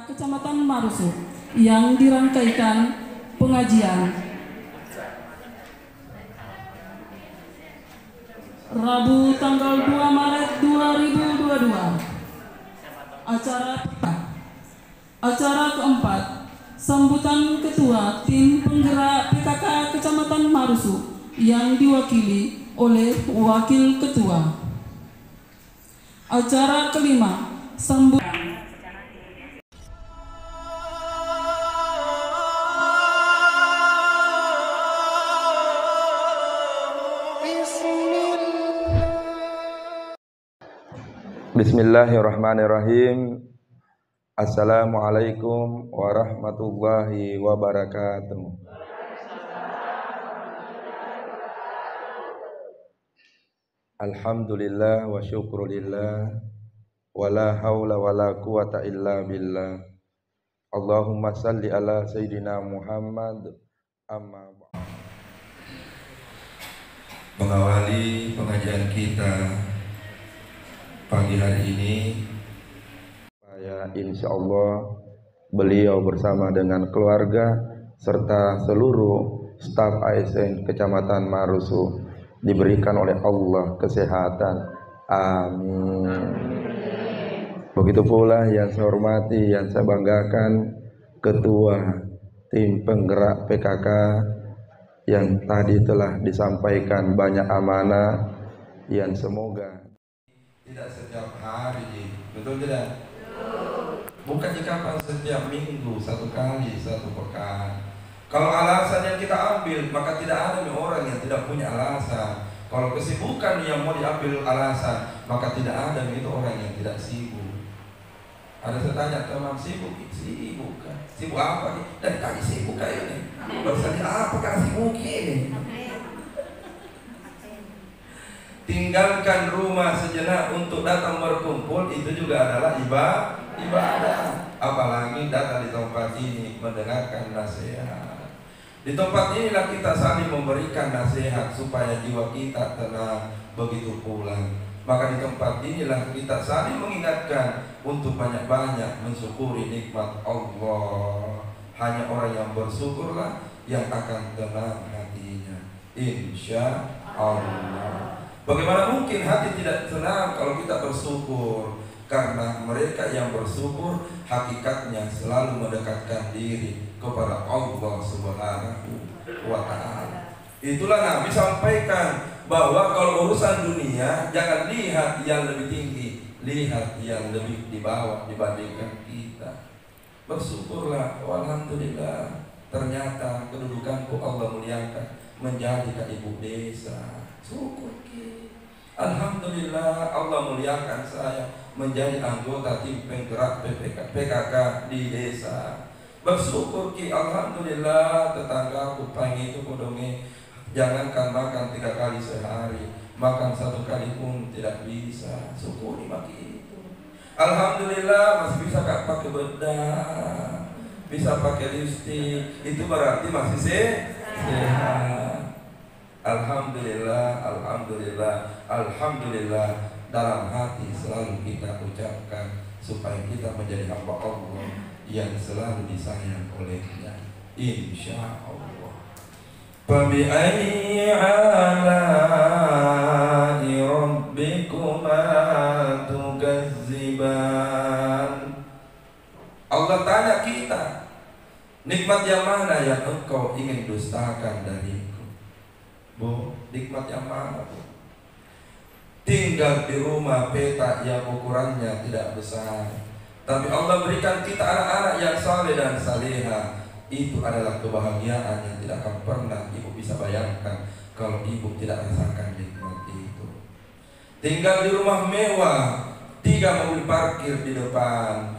Kecamatan Marusu yang dirangkaikan pengajian Rabu tanggal 2 Maret 2022. Acara keempat, sambutan ketua tim penggerak PKK Kecamatan Marusu yang diwakili oleh wakil ketua. Acara kelima, sambutan Bismillahirrahmanirrahim. Assalamualaikum warahmatullahi wabarakatuh. Alhamdulillah wa syukrulillah, wala hawla wala quwata illa billah. Allahumma salli ala Sayyidina Muhammad. Amma ba'd. Mengawali pengajian kita pagi hari ini, saya insya Allah beliau bersama dengan keluarga serta seluruh staf ASN Kecamatan Marusu diberikan oleh Allah kesehatan. Amin. Begitu pula yang saya hormati, yang saya banggakan, ketua tim penggerak PKK yang tadi telah disampaikan banyak amanah yang semoga tidak setiap hari, betul tidak? Bukan kapan setiap minggu, satu kali, satu pekan. Kalau alasan yang kita ambil, maka tidak ada orang yang tidak punya alasan. Kalau kesibukan yang mau diambil alasan, maka tidak ada itu orang yang tidak sibuk. Ada saya tanya teman, sibuk kan? Sibuk apa nih? Dari tadi sibuk kayak ini. Barusan apa kan sibuk ini? Tinggalkan rumah sejenak untuk datang berkumpul, itu juga adalah ibadah. Apalagi datang di tempat ini mendengarkan nasihat. Di tempat inilah kita saling memberikan nasihat supaya jiwa kita tenang. Begitu pula, maka di tempat inilah kita saling mengingatkan untuk banyak-banyak mensyukuri nikmat Allah. Hanya orang yang bersyukurlah yang akan tenang hatinya, insya Allah. Bagaimana mungkin hati tidak tenang kalau kita bersyukur? Karena mereka yang bersyukur hakikatnya selalu mendekatkan diri kepada Allah Subhanahu wa Ta'ala. Itulah Nabi sampaikan bahwa kalau urusan dunia jangan lihat yang lebih tinggi, lihat yang lebih di bawah dibandingkan kita. Bersyukurlah, alhamdulillah, ternyata kedudukanku Allah muliakan menjadi ibu desa. Syukur ki. Alhamdulillah Allah muliakan saya menjadi anggota tim penggerak PKK di desa. Bersyukur ki, alhamdulillah tetanggaku pagi itu kodonge jangankan makan 3 kali sehari, makan 1 kali pun tidak bisa. Syukuri maki itu. Alhamdulillah masih bisa pakai bedak, bisa pakai lipstik, itu berarti masih sehat. Alhamdulillah, alhamdulillah, alhamdulillah. Dalam hati selalu kita ucapkan supaya kita menjadi hamba Allah yang selalu disayang olehnya, insya Allah. Fabi'ayyi ala'i rabbikuma tukazziban. Allah tanya kita, nikmat yang mana yang engkau ingin dustakan dariku? Bu, nikmat yang mana bu? Tinggal di rumah petak yang ukurannya tidak besar, tapi Allah berikan kita anak-anak yang saleh dan saleha. Itu adalah kebahagiaan yang tidak akan pernah ibu bisa bayangkan kalau ibu tidak rasakan nikmat itu. Tinggal di rumah mewah, 3 mobil parkir di depan,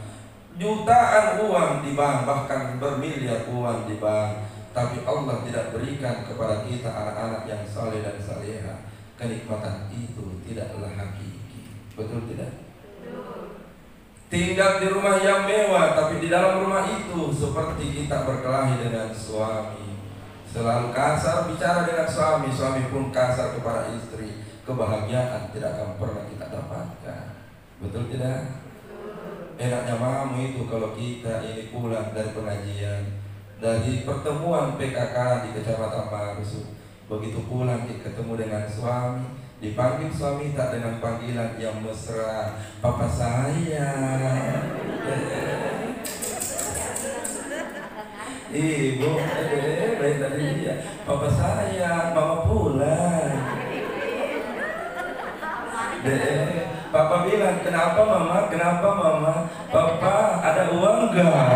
jutaan uang di bank, bahkan bermiliar uang di bank, tapi Allah tidak berikan kepada kita anak-anak yang saleh dan saleha. Kenikmatan itu tidaklah hakiki. Betul tidak? Betul. Tinggal di rumah yang mewah, tapi di dalam rumah itu seperti kita berkelahi dengan suami, selalu kasar bicara dengan suami, suami pun kasar kepada istri. Kebahagiaan tidak akan pernah kita dapatkan. Betul tidak? Betul. Enaknya mamu itu kalau kita ini pulang dari pengajian, dari pertemuan PKK di Kecamatan Marusu, begitu pulang kita ketemu dengan suami, dipanggil suami tak dengan panggilan yang mesra, papa saya, ibu, baik tadi dia, papa saya, mama pulang. Papa bilang, kenapa mama? Kenapa mama? Papa ada uang gak?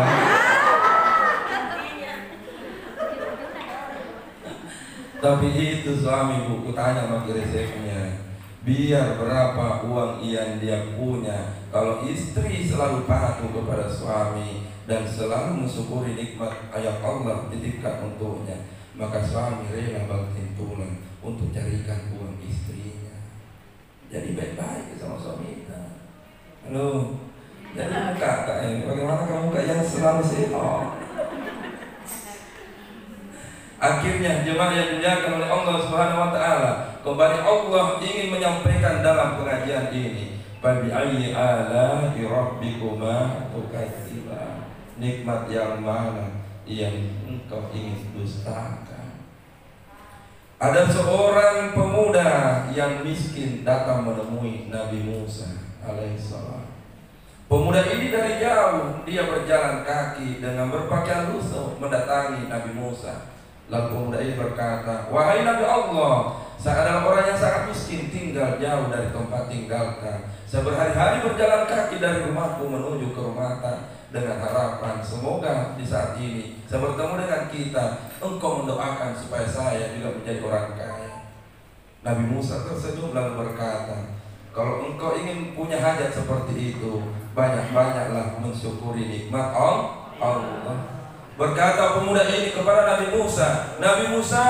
Tapi itu suami bu, kutanya sama resepnya. Biar berapa uang yang dia punya, kalau istri selalu patuh kepada suami dan selalu mensyukuri nikmat ayat Allah titipkan untuknya, maka suami rela banting tulang untuk carikan uang istrinya. Jadi baik-baik sama suami kita. Halo, jadi kakak ini, bagaimana kamu yang selalu sehat? Akhirnya jemaah yang dimuliakan oleh Allah Subhanahu wa taala, kembali Allah ingin menyampaikan dalam pengajian ini, Fabi ayyi ala'i rabbikuma tukadziban. Nikmat yang mana yang engkau ingin dustakan? Ada seorang pemuda yang miskin datang menemui Nabi Musa alaihissalam. Pemuda ini dari jauh dia berjalan kaki dengan berpakaian lusuh mendatangi Nabi Musa. Lalu pemuda ini berkata, wahai Nabi Allah, saya adalah orang yang sangat miskin, tinggal jauh dari tempat tinggalkan. Saya berhari-hari berjalan kaki dari rumahku menuju ke rumahnya dengan harapan semoga di saat ini saya bertemu dengan kita, engkau mendoakan supaya saya juga menjadi orang kaya. Nabi Musa tersenyum lalu berkata, kalau engkau ingin punya hajat seperti itu, banyak-banyaklah mensyukuri nikmat Allah. Berkata pemuda ini kepada Nabi Musa, Nabi Musa,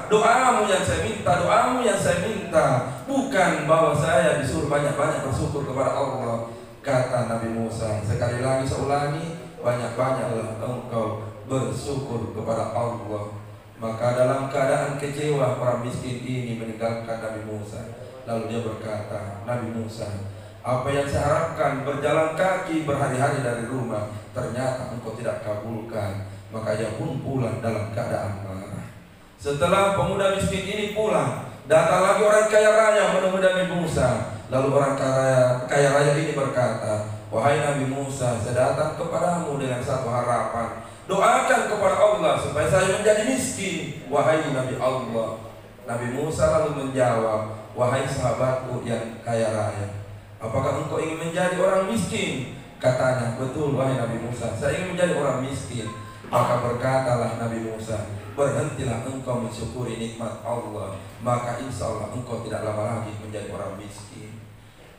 doamu yang saya minta, bukan bahwa saya disuruh banyak-banyak bersyukur kepada Allah. Kata Nabi Musa, sekali lagi saya ulangi, banyak-banyaklah engkau bersyukur kepada Allah. Maka dalam keadaan kecewa orang miskin ini meninggalkan Nabi Musa. Lalu dia berkata, Nabi Musa, apa yang saya harapkan berjalan kaki berhari-hari dari rumah, ternyata engkau tidak kabulkan. Maka ia pun pulang dalam keadaan marah. Setelah pemuda miskin ini pulang, datang lagi orang kaya raya menemui Nabi Musa. Lalu orang kaya raya ini berkata, wahai Nabi Musa, saya datang kepadamu dengan satu harapan, doakan kepada Allah supaya saya menjadi miskin. Wahai Nabi Allah. Nabi Musa lalu menjawab, wahai sahabatku yang kaya raya, apakah engkau ingin menjadi orang miskin? Katanya, betul wahai Nabi Musa, saya ingin menjadi orang miskin. Maka berkatalah Nabi Musa, berhentilah engkau mensyukuri nikmat Allah, maka insya Allah engkau tidak lama lagi menjadi orang miskin.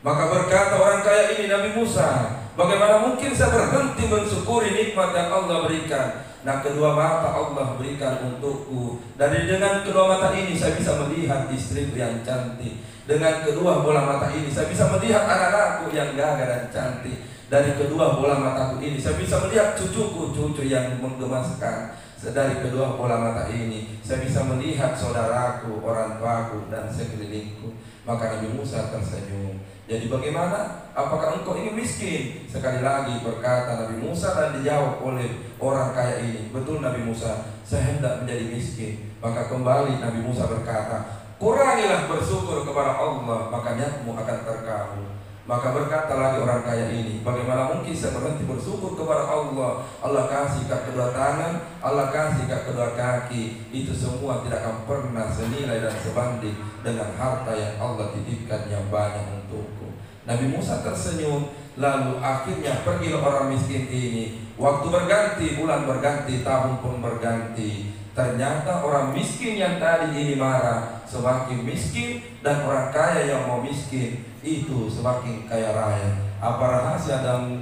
Maka berkata orang kaya ini, Nabi Musa, bagaimana mungkin saya berhenti mensyukuri nikmat yang Allah berikan? Nah, kedua mata Allah berikan untukku. Dari dengan kedua mata ini saya bisa melihat istriku yang cantik. Dengan kedua bola mata ini saya bisa melihat anak-anakku yang gagah dan cantik. Dari kedua bola mataku ini saya bisa melihat cucu yang menggemaskan. Dari kedua bola mata ini saya bisa melihat saudaraku, orang tuaku, dan sekelilingku. Maka Nabi Musa tersenyum. Jadi bagaimana? Apakah engkau ingin miskin? Sekali lagi berkata Nabi Musa dan dijawab oleh orang kaya ini, betul Nabi Musa, saya hendak menjadi miskin. Maka kembali Nabi Musa berkata, kurangilah bersyukur kepada Allah, maka niatmu akan terkabul. Maka berkata lagi orang kaya ini, bagaimana mungkin saya berhenti bersyukur kepada Allah? Allah kasih kat kedua tangan, Allah kasih kat kedua kaki, itu semua tidak akan pernah senilai dan sebanding dengan harta yang Allah titipkan yang banyak untukku. Nabi Musa tersenyum. Lalu akhirnya pergilah orang miskin ini. Waktu berganti, bulan berganti, tahun pun berganti. Ternyata orang miskin yang tadi ini marah semakin miskin, dan orang kaya yang mau miskin itu semakin kaya raya. Apa rahasia dan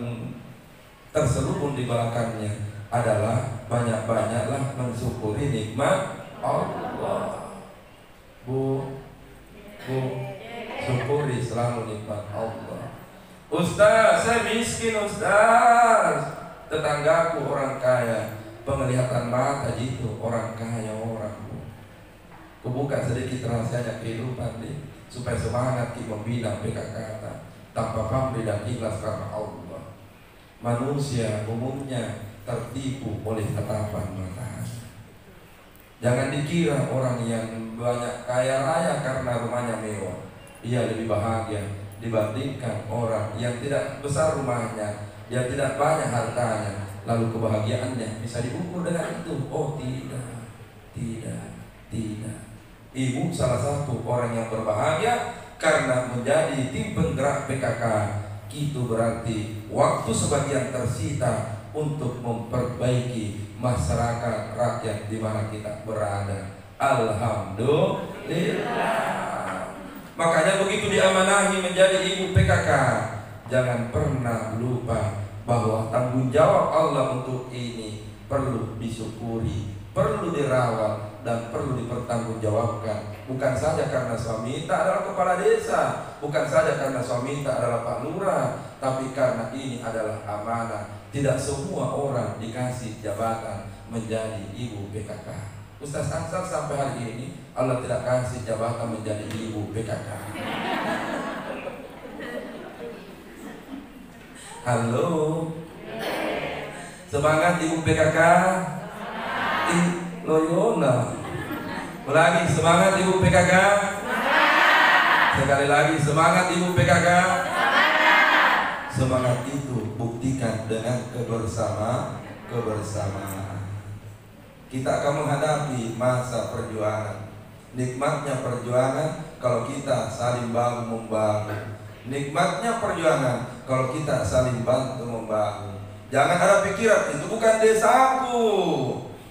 terselubung di belakangnya adalah banyak-banyaklah mensyukuri nikmat Allah. Bu, syukuri selalu nikmat Allah. Ustaz, saya miskin Ustaz. Tetanggaku orang kaya, penglihatan mata gitu, orang kaya orang bu. Kubuka sedikit rahasianya kehidupan nih, supaya semangat kita membina PKK tanpa pamrih dan ikhlas karena Allah. Manusia umumnya tertipu oleh tatapan mata. Jangan dikira orang yang banyak kaya raya karena rumahnya mewah, ia lebih bahagia dibandingkan orang yang tidak besar rumahnya, dia tidak banyak hartanya, lalu kebahagiaannya bisa diukur dengan itu. Oh tidak, tidak, tidak. Ibu salah satu orang yang berbahagia karena menjadi tim penggerak PKK. Itu berarti waktu sebagian tersita untuk memperbaiki masyarakat rakyat di mana kita berada. Alhamdulillah. Makanya begitu diamanahi menjadi ibu PKK, jangan pernah lupa bahwa tanggung jawab Allah untuk ini perlu disyukuri, perlu dirawat, dan perlu dipertanggungjawabkan. Bukan saja karena suami kita adalah kepala desa, bukan saja karena suami kita adalah Pak Lurah, tapi karena ini adalah amanah. Tidak semua orang dikasih jabatan menjadi ibu PKK. Ustaz Ansar sampai hari ini Allah tidak kasih jabatan menjadi ibu PKK. Halo, semangat ibu PKK. Loyola. Ulangi, semangat ibu PKK. Sekali lagi, semangat ibu PKK. Semangat itu buktikan dengan kebersamaan. Kita akan menghadapi masa perjuangan. Nikmatnya perjuangan kalau kita saling bahu membahu. Nikmatnya perjuangan kalau kita saling bantu membahu. Jangan ada pikiran itu bukan desaku.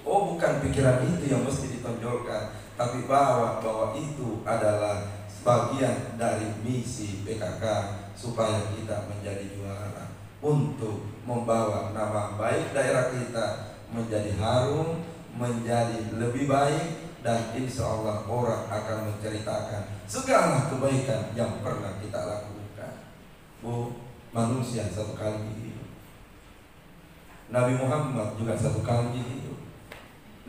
Oh, bukan pikiran itu yang mesti ditonjolkan, tapi bahwa itu adalah bagian dari misi PKK supaya kita menjadi juara untuk membawa nama baik daerah kita menjadi harum, menjadi lebih baik, dan insya Allah orang akan menceritakan segala kebaikan yang pernah kita lakukan. Bu, manusia satu kali hidup. Nabi Muhammad juga satu kali hidup.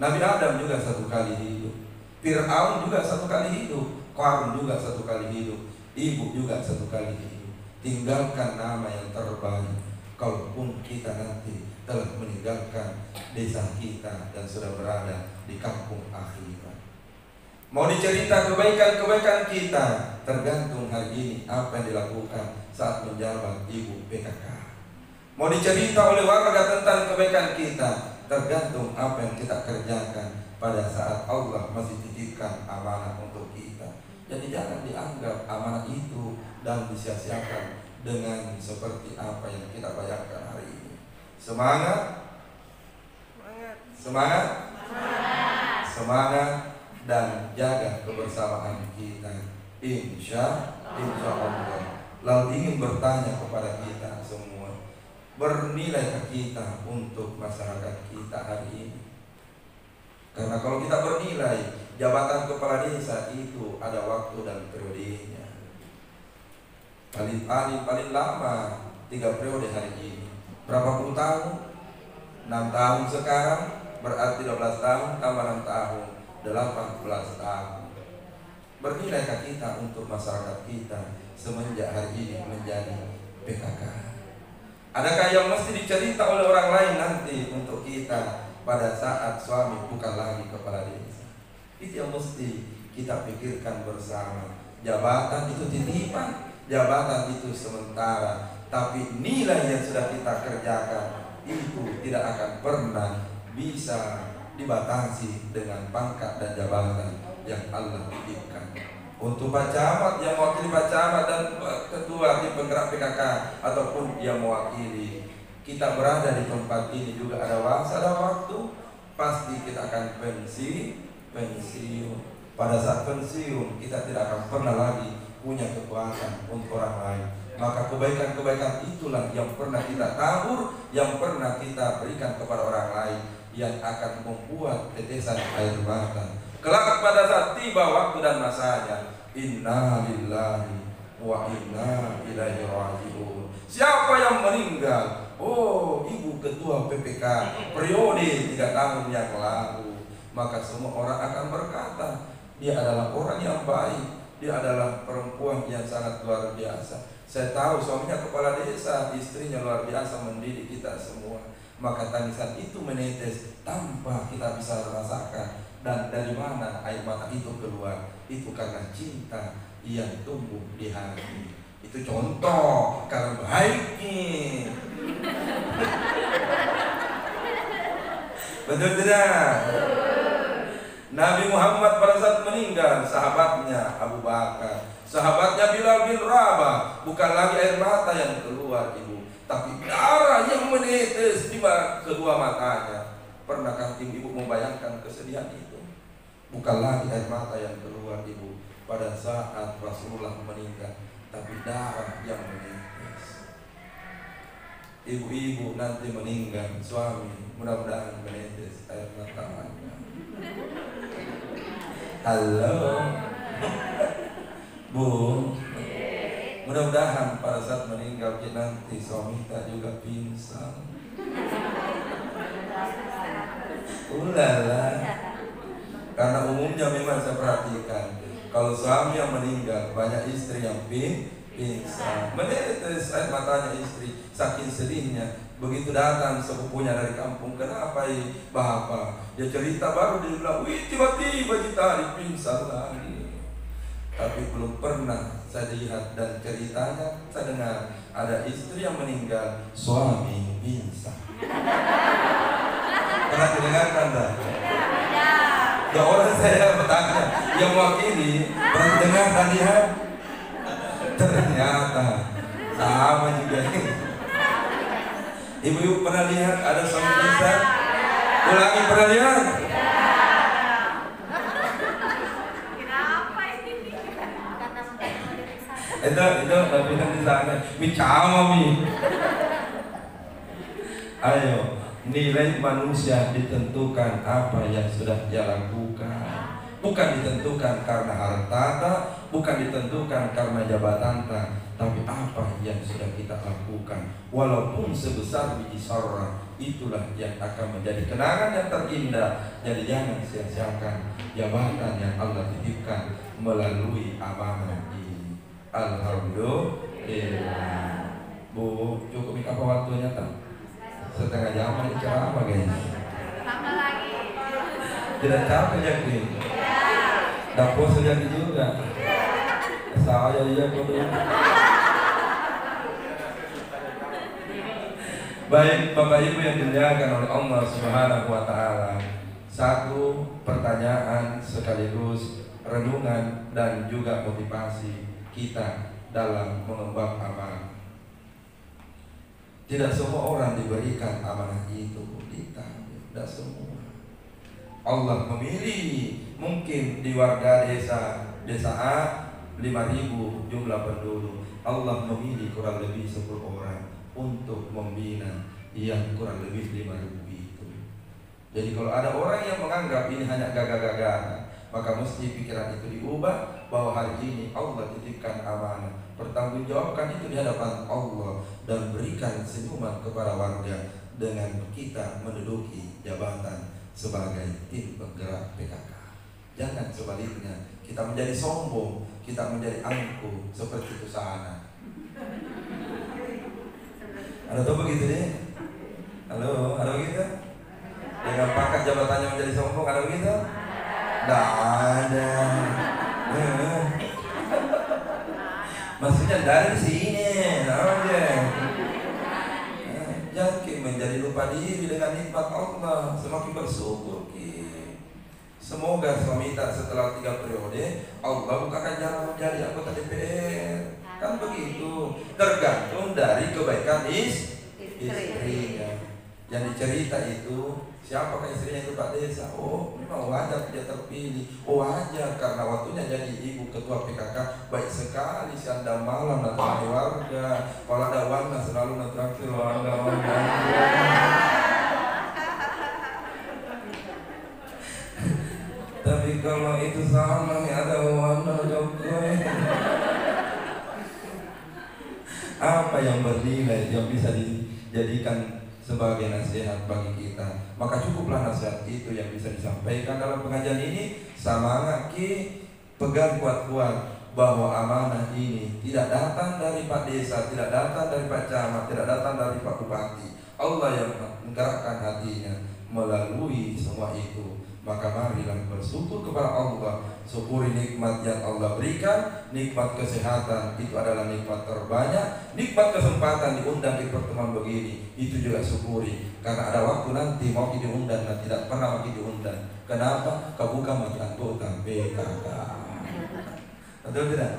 Nabi Adam juga satu kali hidup. Fir'aun juga satu kali hidup. Qarun juga satu kali hidup. Ibu juga satu kali hidup. Tinggalkan nama yang terbaik. Kalaupun kita nanti telah meninggalkan desa kita dan sudah berada di kampung akhirat. Mau dicerita kebaikan-kebaikan kita, tergantung hari ini apa yang dilakukan saat menjabat ibu PKK. Mau dicerita oleh warga tentang kebaikan kita, tergantung apa yang kita kerjakan pada saat Allah masih titipkan amanah untuk kita. Jadi jangan dianggap amanah itu dan disia-siakan dengan seperti apa yang kita bayangkan hari ini. Semangat, semangat, semangat, dan jaga kebersamaan kita. Insya Allah. Lalu ingin bertanya kepada kita semua, bernilai kita untuk masyarakat kita hari ini? Karena kalau kita bernilai, jabatan kepala desa itu ada waktu dan periodenya. Paling lama 3 periode hari ini. Berapa puluh tahun? 6 tahun sekarang, berarti 12 tahun tambah 6 tahun, 18 tahun. Bernilai kita untuk masyarakat kita semenjak hari ini menjadi PKK? Adakah yang mesti dicerita oleh orang lain nanti untuk kita pada saat suami bukan lagi kepala desa? Itu yang mesti kita pikirkan bersama. Jabatan itu titipan, jabatan itu sementara, tapi nilai yang sudah kita kerjakan itu tidak akan pernah bisa dibatasi dengan pangkat dan jabatan yang Allah titipkan. Untuk Pak Camat yang mewakili Pak Camat dan ketua tim penggerak PKK ataupun yang mewakili, kita berada di tempat ini juga ada waktu, pasti kita akan pensiun. Pada saat pensiun kita tidak akan pernah lagi punya kekuatan untuk orang lain. Maka kebaikan-kebaikan itulah yang pernah kita tabur, yang pernah kita berikan kepada orang lain, yang akan membuat tetesan air mata kelak pada saat tiba waktu dan masanya. Inna lillahi wa inna ilaihi raji'un. Siapa yang meninggal? Oh, ibu ketua PPK periode 3 tahun yang lalu. Maka semua orang akan berkata, dia adalah orang yang baik, dia adalah perempuan yang sangat luar biasa. Saya tahu suaminya kepala desa, istrinya luar biasa mendidik kita semua. Maka tangisan itu menetes tanpa kita bisa rasakan. Dan dari mana air mata itu keluar? Itu karena cinta yang tumbuh di hati. Itu contoh kalau baik nih. Betul tidak? Nabi Muhammad pada saat meninggal, sahabatnya Abu Bakar, sahabatnya Bilal bin Rabah, bukan lagi air mata yang keluar ibu, tapi darah yang menetes di kedua matanya. Pernahkah ibu membayangkan kesedihan itu? Bukan lagi air mata yang keluar ibu pada saat Rasulullah meninggal, tapi darah yang menetes. Ibu-ibu nanti meninggal, suami mudah-mudahan menetes air matanya. Halo Bu, mudah-mudahan pada saat meninggal nanti suami kita juga pingsan. Ulala. Karena umumnya memang saya perhatikan, kalau suami yang meninggal banyak istri yang pingsan, menetes air matanya istri saking sedihnya. Begitu datang sepupunya dari kampung, kenapa bapak? Dia cerita baru dia bilang, wih tiba-tiba kita pingsan lagi. Tapi belum pernah saya lihat dan ceritanya saya dengar ada istri yang meninggal, suami pingsan. Pernah didengarkan tak? Ya orang saya bertanya, yang wakili pernah dengar dan lihat? Ternyata sama juga. Ibu-ibu pernah lihat ada suami pingsan? Ulangi, pernah lihat? Itu pingsan di sana. Bicara mi. Ayo, nilai manusia ditentukan apa yang sudah dia lakukan. Bukan ditentukan karena harta, bukan ditentukan karena jabatan, tapi apa yang sudah kita lakukan. Walaupun sebesar biji sorra, itulah yang akan menjadi kenangan yang terindah. Jadi jangan sia-siakan jabatan yang Allah titipkan melalui amanah ini. Alhamdulillah. Bu, cukup apa waktunya tak? Setengah jam ini ceramah guys. Tambah lagi. Tidak capek jadi. Dapur sejati juga. Saya iya kudu. Baik Bapak Ibu yang dimuliakan oleh Allah Subhanahu wa taala. Satu pertanyaan sekaligus renungan dan juga motivasi kita dalam mengemban amanah. Tidak semua orang diberikan amanah itu, tidak semua. Allah memilih, mungkin di warga desa A 5.000 jumlah penduduk, Allah memilih kurang lebih 10 orang untuk membina yang kurang lebih 5.000 itu. Jadi kalau ada orang yang menganggap ini hanya gagah-gagah, maka mesti pikiran itu diubah bahwa hari ini Allah titipkan amanah, pertanggungjawabkan itu di hadapan Allah dan berikan senyuman kepada warga dengan kita menduduki jabatan sebagai tim penggerak PKK. Jangan sebaliknya kita menjadi sombong, kita menjadi angkuh seperti itu sana. Ada tuh begitu deh? Halo, ada begitu? Dengan pangkat jabatannya menjadi sombong, ada begitu? Nggak ada. Maksudnya dari sini, aja. Jangan menjadi lupa diri dengan nikmat Allah, semakin bersyukur ki. Semoga suami tak setelah 3 periode Allah bukakan jalan menjadi anggota DPR. Kan begitu, tergantung dari kebaikan istrinya. Yang dicerita itu siapakah istrinya itu Pak Desa? Oh, memang wajar dia terpilih. Oh wajar karena waktunya jadi ibu ketua PKK. Baik sekali siang malam nanti warga. Kalau ada warna selalu ngetraktir warga. Tapi kalau itu sama nih ada warna Jokowi. Apa yang bernilai yang bisa dijadikan sebagai nasihat bagi kita? Maka cukuplah nasihat itu yang bisa disampaikan dalam pengajian ini. Semangat ki, pegang kuat-kuat. bahwa amanah ini tidak datang dari Pak Desa, tidak datang dari Pak Camat, tidak datang dari Pak Bupati. Allah yang menggerakkan hatinya melalui semua itu. Maka marilah bersyukur kepada Allah, syukuri nikmat yang Allah berikan. Nikmat kesehatan itu adalah nikmat terbanyak. Nikmat kesempatan diundang di pertemuan begini, itu juga syukuri. Karena ada waktu nanti mau diundang dan tidak pernah mau diundang. Kenapa? Kau bukan mati anggota PKK. Betul tidak?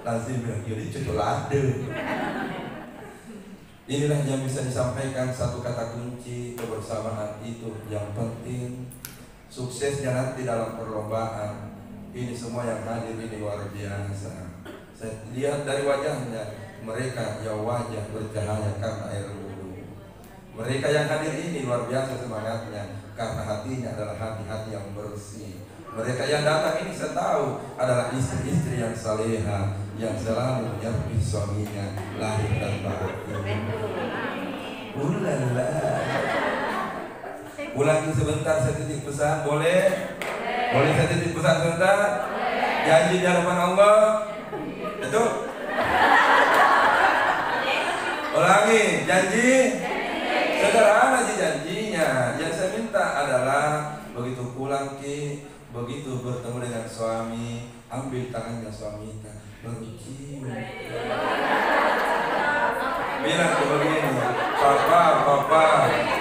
Lazim bilang, jadi cucu lade. Inilah yang bisa disampaikan satu kata kunci kebersamaan itu yang penting. Suksesnya nanti dalam perlombaan. Ini semua yang hadir ini luar biasa. Saya lihat dari wajahnya, mereka yang wajah bercahaya karena air wudhu. Mereka yang hadir ini luar biasa semangatnya karena hatinya adalah hati-hati yang bersih. Mereka yang datang ini saya tahu adalah istri-istri yang saleha, yang selalu menyervis suaminya lahir dan batin. Ulala. Ulangi sebentar, saya titip pesan, boleh? Boleh saya titip pesan sebentar? Janji di hadapan Allah. Betul? Ulangi, janji? Sederhana sih janjinya. Yang saya minta adalah begitu pulang begitu bertemu dengan suami, ambil tangannya suami kita, bercium. Bilang ke begini, papa,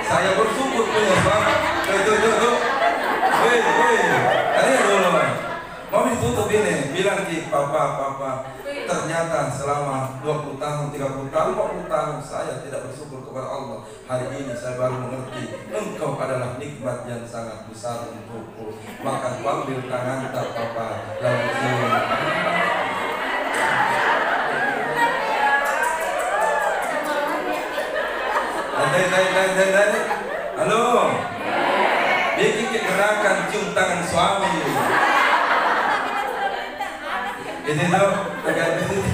saya bersyukur punya suami. Tuh. Tadi dulu, mau ditutup ini. Bilang ke papa, ternyata selama 20 tahun, 30 tahun, 40 tahun saya tidak bersyukur kepada Allah. Hari ini saya baru mengerti engkau adalah nikmat yang sangat besar untukku. Maka ku ambil tangan tak papa, lalu cium. Halo, bikin gerakan cium tangan suami. Ini tuh tergantung itu.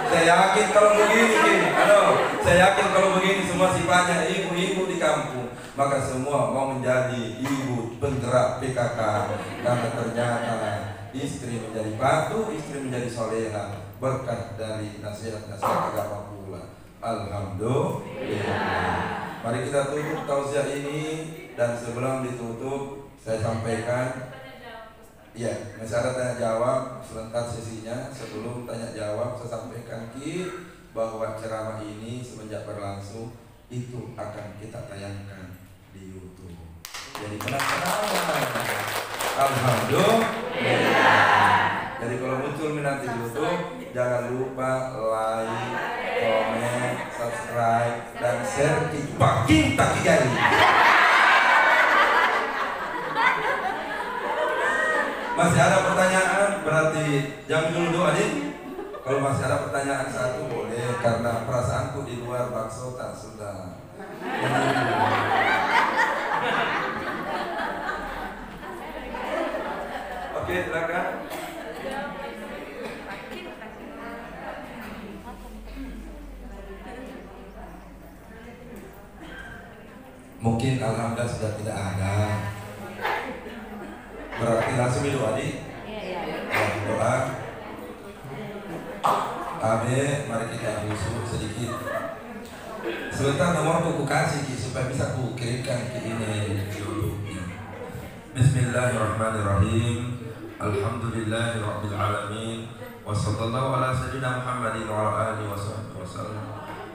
Saya yakin kalau begini, saya yakin kalau begini semua sifatnya ibu-ibu di kampung, maka semua mau menjadi ibu penggerak PKK. Karena ternyata istri menjadi batu, istri menjadi soleha, berkat dari nasihat-nasihat agama pula. Alhamdulillah. Mari kita tutup tausiah ini, dan sebelum ditutup saya sampaikan, ya, masih ada tanya jawab sebentar sesinya. Sebelum tanya jawab saya sampaikan bahwa ceramah ini semenjak berlangsung itu akan kita tayangkan di YouTube. Jadi penasaran. Alhamdulillah. Jadi kalau muncul nanti di YouTube, jangan lupa like, komen, subscribe, dan share bakin kaki jari. Masih ada pertanyaan? Berarti jam dulu adik. Kalau masih ada pertanyaan satu boleh, karena perasaanku di luar bakso tak sudah. Oke, silakan. Mungkin alhamdulillah sudah tidak ada. Berarti langsung doa nih. Doa. Abe, mari kita khusyuk sedikit. Sebentar nomor aku kasih supaya bisa aku kirimkan ke ini. Bismillahirrahmanirrahim. Alhamdulillahirabbil alamin. Wassallallahu ala sayyidina Muhammadin wa ala alihi wasallam.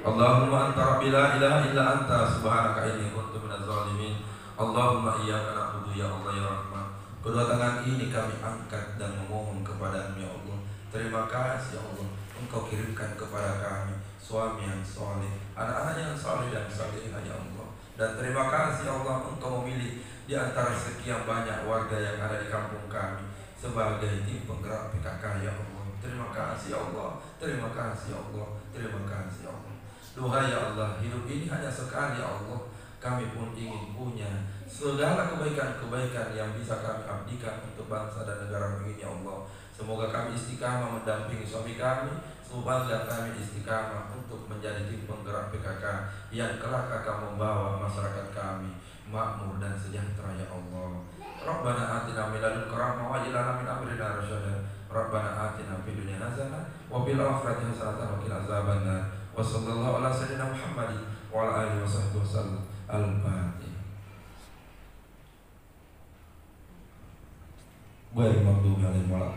Allahumma anta rabbi la ilaha illa anta subhanaka inni kuntu minaz zalimin. Allahumma iyyaka na'budu ya Allah ya Rahman. Kedua tangan ini kami angkat dan memohon kepada-Mu ya Allah. Terima kasih ya Allah, Engkau kirimkan kepada kami suami yang soleh, anak-anak yang soleh dan salehah ya Allah. Dan terima kasih ya Allah, Engkau memilih di antara sekian banyak warga yang ada di kampung kami sebagai tim penggerak PKK ya Allah. Terima kasih ya Allah, terima kasih ya Allah, terima kasih ya Allah. Doa ya Allah, hidup ini hanya sekali ya Allah. Kami pun ingin punya segala kebaikan-kebaikan yang bisa kami abdikan untuk bangsa dan negara ini ya Allah. Semoga kami istiqamah mendampingi suami kami, semoga kami istiqamah untuk menjadi tim penggerak PKK yang kelak akan membawa masyarakat kami makmur dan sejahtera ya Allah. Rabbana atina min ladunka rahmah wa hab lana min amrina rasyada. Rabbana atina fid dunya hasanah wa fil akhirati hasanah wa qina azabannar. Wa sallallahu ala sayyidina Muhammadin wa ala alihi wa sahbihi wasallam. Al-Fatihah. Ghairil maghdubi alaihim wa